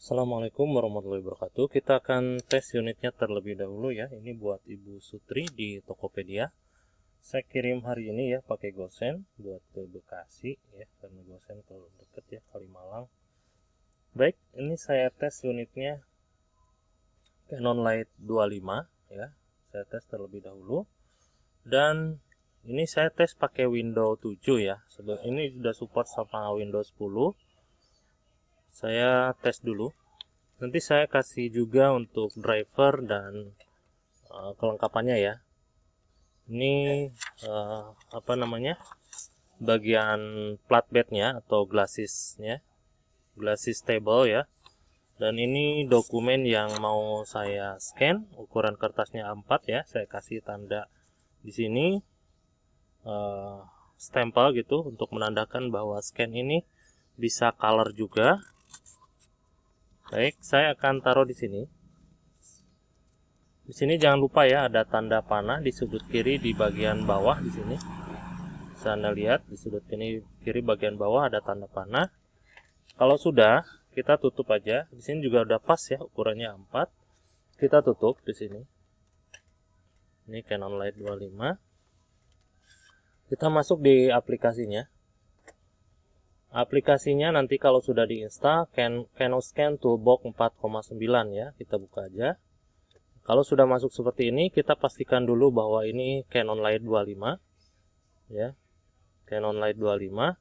Assalamualaikum warahmatullahi wabarakatuh. Kita akan tes unitnya terlebih dahulu ya. Ini buat Ibu Sutri di Tokopedia. Saya kirim hari ini ya pakai GoSend buat ke Bekasi ya, karena GoSend kalau deket ya, Kalimalang. Baik, ini saya tes unitnya Canon Light 25 ya. Saya tes terlebih dahulu. Dan ini saya tes pakai Windows 7 ya. Ini sudah support sama Windows 10. Saya tes dulu. Nanti saya kasih juga untuk driver dan kelengkapannya ya. Ini apa namanya, bagian flatbednya atau glassesnya, glasses table ya. Dan ini dokumen yang mau saya scan, ukuran kertasnya A4 ya. Saya kasih tanda di sini stempel gitu untuk menandakan bahwa scan ini bisa color juga. Baik, saya akan taruh di sini. Di sini jangan lupa ya, ada tanda panah di sudut kiri di bagian bawah di sini. Bisa Anda lihat di sudut kiri bagian bawah ada tanda panah. Kalau sudah, kita tutup aja. Di sini juga udah pas ya, ukurannya A4. Kita tutup di sini. Ini Canon Light 25. Kita masuk di aplikasinya. Aplikasinya nanti kalau sudah diinstal, Canon Scan Toolbox 4,9 ya. Kita buka aja. Kalau sudah masuk seperti ini, kita pastikan dulu bahwa ini Canon Light 25 ya. Canon Light 25.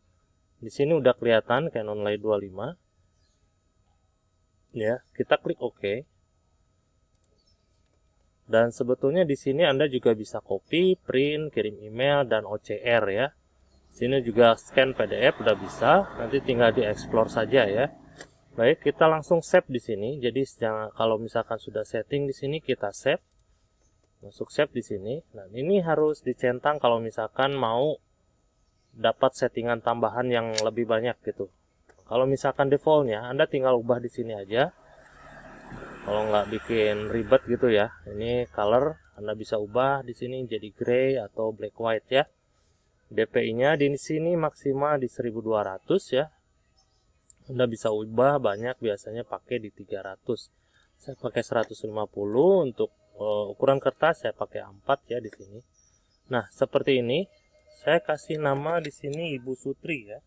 Di sini udah kelihatan Canon Light 25. Ya, kita klik OK. Dan sebetulnya di sini Anda juga bisa copy, print, kirim email dan OCR ya. Sini juga scan PDF udah bisa, nanti tinggal dieksplor saja ya. Baik, kita langsung save di sini. Jadi kalau misalkan sudah setting di sini kita save. Masuk save di sini. Nah, ini harus dicentang kalau misalkan mau dapat settingan tambahan yang lebih banyak gitu. Kalau misalkan defaultnya Anda tinggal ubah di sini aja. Kalau nggak bikin ribet gitu ya. Ini color Anda bisa ubah di sini jadi gray atau black white ya. DPI-nya di sini maksimal di 1200 ya. Anda bisa ubah banyak, biasanya pakai di 300. Saya pakai 150 untuk ukuran kertas, saya pakai A4 ya di sini. Nah, seperti ini. Saya kasih nama di sini Ibu Sutri ya.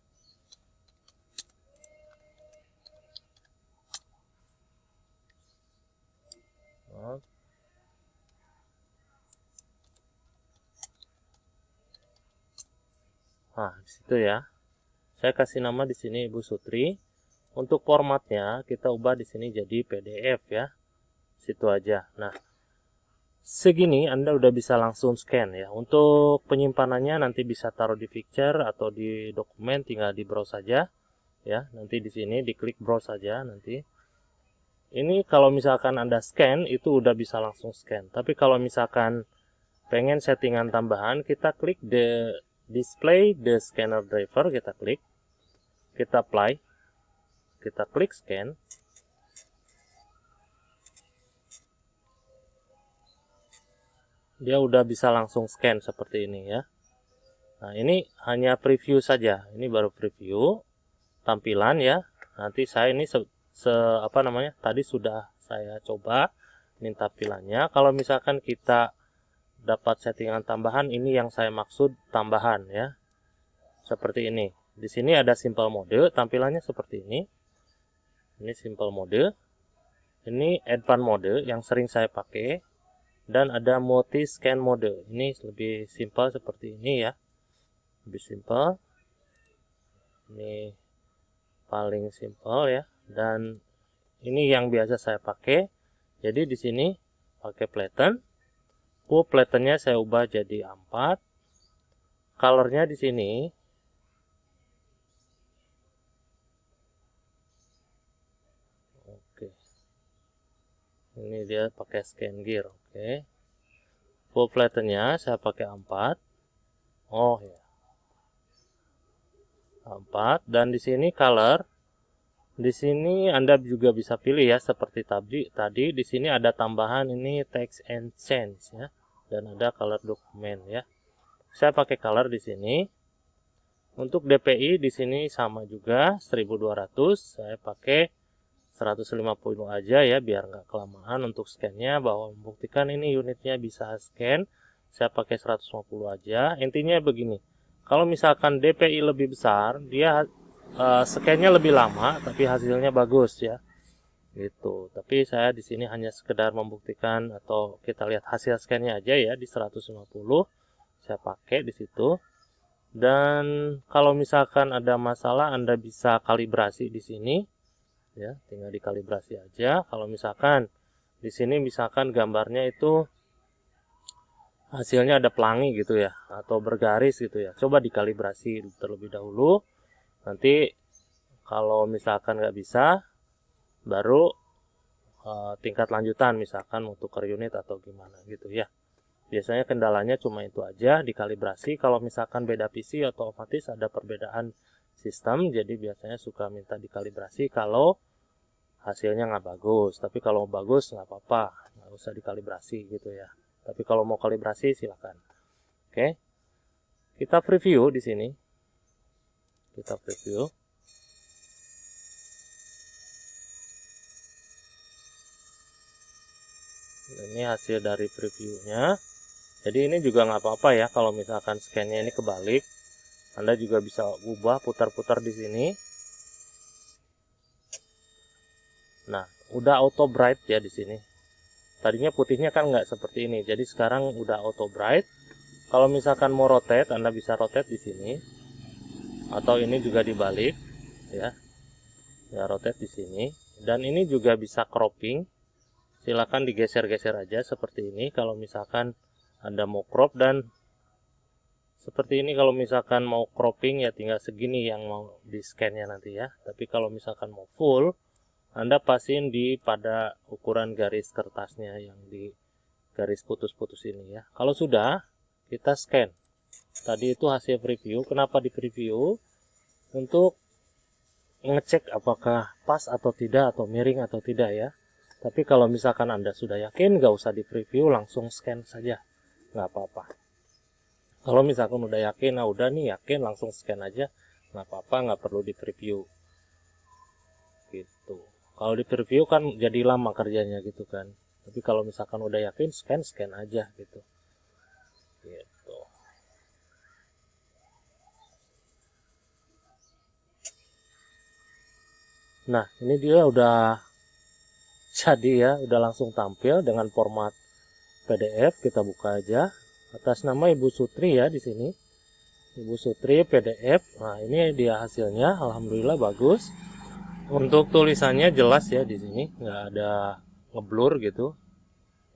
Nah, di situ ya. Saya kasih nama di sini Ibu Sutri. Untuk formatnya kita ubah di sini jadi PDF ya. Situ aja. Nah, segini Anda udah bisa langsung scan ya. Untuk penyimpanannya nanti bisa taruh di picture atau di dokumen, tinggal di browse saja ya. Nanti di sini diklik browse saja nanti. Ini kalau misalkan Anda scan itu udah bisa langsung scan. Tapi kalau misalkan pengen settingan tambahan, kita klik the display the scanner driver, kita klik. Kita apply. Kita klik scan. Dia udah bisa langsung scan seperti ini ya. Nah, ini hanya preview saja. Ini baru preview tampilan ya. Nanti saya ini apa namanya? Tadi sudah saya coba ini tampilannya. Kalau misalkan kita dapat settingan tambahan, ini yang saya maksud tambahan ya. Seperti ini. Di sini ada simple mode, tampilannya seperti ini. Ini simple mode. Ini advanced mode yang sering saya pakai. Dan ada multi scan mode. Ini lebih simple seperti ini ya. Lebih simple. Ini paling simple ya. Dan ini yang biasa saya pakai. Jadi di sini pakai flatten. Full flattennya saya ubah jadi A4. Colornya di sini oke. Ini dia pakai scan gear, oke. Full flattennya saya pakai A4. Oh ya. A4 dan di sini color. Di sini Anda juga bisa pilih ya seperti tadi di sini ada tambahan ini text and change ya, dan ada color dokumen ya. Saya pakai color di sini. Untuk DPI di sini sama juga 1200, saya pakai 150 aja ya, biar nggak kelamaan untuk scan-nya, bahwa membuktikan ini unitnya bisa scan. Saya pakai 150 aja. Intinya begini, kalau misalkan DPI lebih besar, dia scan-nya lebih lama tapi hasilnya bagus ya, gitu. Tapi saya di sini hanya sekedar membuktikan, atau kita lihat hasil scan-nya aja ya, di 150 saya pakai di situ. Dan kalau misalkan ada masalah, Anda bisa kalibrasi di sini ya, tinggal dikalibrasi aja. Kalau misalkan di sini misalkan gambarnya itu hasilnya ada pelangi gitu ya, atau bergaris gitu ya, coba dikalibrasi terlebih dahulu. Nanti kalau misalkan nggak bisa, baru tingkat lanjutan, misalkan untuk tukar unit atau gimana gitu ya. Biasanya kendalanya cuma itu aja, dikalibrasi. Kalau misalkan beda PC, otomatis ada perbedaan sistem, jadi biasanya suka minta dikalibrasi kalau hasilnya nggak bagus. Tapi kalau bagus nggak apa-apa, nggak usah dikalibrasi gitu ya. Tapi kalau mau kalibrasi silakan. Oke, kita preview di sini. Kita preview. Ini hasil dari previewnya. Jadi ini juga nggak apa-apa ya, kalau misalkan scan-nya ini kebalik, Anda juga bisa ubah, putar-putar di sini. Nah, udah auto bright ya di sini. Tadinya putihnya kan nggak seperti ini, jadi sekarang udah auto bright. Kalau misalkan mau rotate, Anda bisa rotate di sini, atau ini juga dibalik ya. Ya, rotate di sini. Dan ini juga bisa cropping. Silakan digeser-geser aja seperti ini kalau misalkan Anda mau crop, dan seperti ini kalau misalkan mau cropping ya tinggal segini yang mau di scan-nya nanti ya. Tapi kalau misalkan mau full, Anda pastiin pada ukuran garis kertasnya yang di garis putus-putus ini ya. Kalau sudah, kita scan. Tadi itu hasil preview. Kenapa di preview? Untuk ngecek apakah pas atau tidak, atau miring atau tidak ya. Tapi kalau misalkan Anda sudah yakin, nggak usah di preview, langsung scan saja, nggak apa-apa. Kalau misalkan udah yakin, nah udah nih yakin, langsung scan aja, nggak apa-apa, nggak perlu di preview gitu. Kalau di preview kan jadi lama kerjanya gitu kan. Tapi kalau misalkan udah yakin, scan aja gitu. Gitu. Nah, ini dia udah jadi ya, udah langsung tampil dengan format PDF. Kita buka aja. Atas nama Ibu Sutri ya di sini. Ibu Sutri PDF. Nah, ini dia hasilnya. Alhamdulillah bagus. Untuk tulisannya jelas ya di sini, nggak ada ngeblur gitu.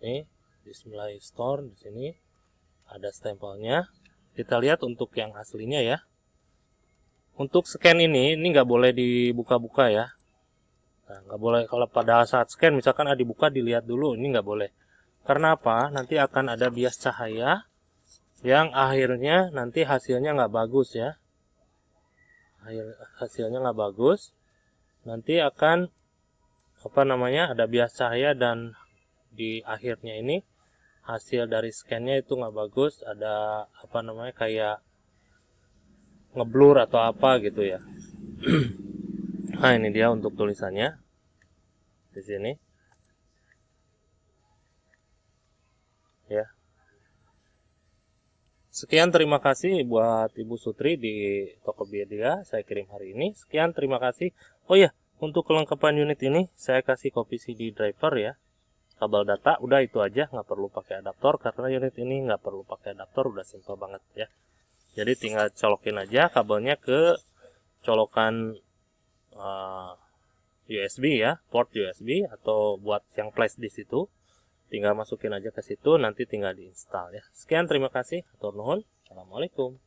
Nih, Display Store di sini ada stempelnya. Kita lihat untuk yang aslinya ya. Untuk scan ini nggak boleh dibuka-buka ya. Nah, nggak boleh kalau pada saat scan misalkan dibuka, dilihat dulu, ini nggak boleh. Karena apa? Nanti akan ada bias cahaya yang akhirnya nanti hasilnya nggak bagus ya. Hasilnya nggak bagus. Nanti akan ada bias cahaya, dan di akhirnya ini hasil dari scan-nya itu nggak bagus, ada kayak ngeblur atau apa gitu ya. Nah, ini dia untuk tulisannya di sini ya. Sekian, terima kasih buat Ibu Sutri di Tokopedia saya kirim hari ini. Sekian, terima kasih. Oh ya, untuk kelengkapan unit ini saya kasih copy CD driver ya. Kabel data, udah itu aja, nggak perlu pakai adaptor, karena unit ini nggak perlu pakai adaptor, udah simple banget ya. Jadi tinggal colokin aja kabelnya ke colokan USB ya, port USB, atau buat yang flash di situ. Tinggal masukin aja ke situ, nanti tinggal diinstal ya. Sekian, terima kasih. Hatur nuhun. Assalamualaikum.